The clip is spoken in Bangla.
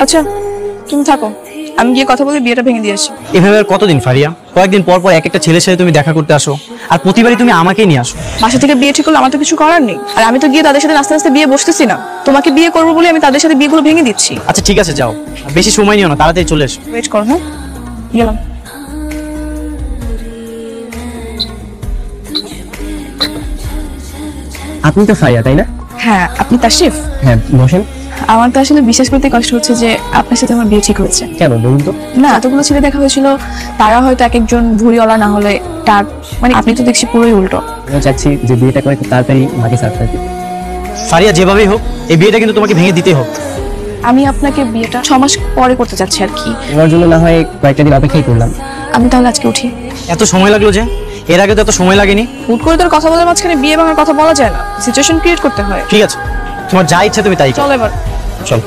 আচ্ছা তুমি থাকো, আমি গিয়ে কথা বলে বিয়েটা ভেঙে দিয়ে আসি। এভাবে আর কতদিন ফারিয়া? কয়েকদিন পর পর এক একটা ছেলের সাথে তুমি দেখা করতে আসো, আর প্রতিবারই তুমি আমাকেই নিয়ে আসো। বাসা থেকে বিয়ে ঠিক করলে আমার তো কিছু করার নেই, আর আমি তো গিয়ে তাদের সাথে আস্তে আস্তে বিয়ে বসতেছি না। তোমাকে বিয়ে করবো বলে আমি তাদের সাথে বিয়েগুলো ভেঙে দিচ্ছি। আচ্ছা ঠিক আছে, যাও, বেশি সময় নিও না, তাড়াতাড়ি চলে এসো। ওয়েট করো, হ্যাঁ গেলাম। আপনি তো ফারিয়া, তাই না? হ্যাঁ, আপনি তাশরিফ? হ্যাঁ, বসেন। আমার তো আসলে বিশ্বাস করতে কষ্ট হচ্ছে যে আপনার সাথে আমার বিয়ে ঠিক হয়েছে। কেন বলুন তো? না, এতগুলো ছেলে দেখা হয়েছিল, তারা হয়তো এক একজন ভুড়িওয়ালা, না হলে টাক, মানে আপনি তো দেখছি পুরোই উল্টো। আমি চাচ্ছি যে বিয়েটা করে খুব তাড়াতাড়ি মাকে সারপ্রাইজ দিতে। ফারিয়া, যেভাবেই হোক এই বিয়েটা কিন্তু তোমাকে ভেঙে দিতেই হোক। আমি আপনাকে বিয়েটা 6 মাস পরে করতে চাচ্ছি আর কি। তোমার জন্য না হয় কয়েকটা দিন অপেক্ষাই করলাম। আমি তাহলে আজকে উঠি। এত সময় লাগলো যে? এর আগে তো এত সময় লাগেনি। হুট করে তোর কথা বলার মাঝখানে বিয়ে ভাঙার কথা বলা যায় না, সিচুয়েশন ক্রিয়েট করতে হয়। ঠিক আছে, তোমার যা ইচ্ছা তুমি তাই করো। চলো এবার। চল।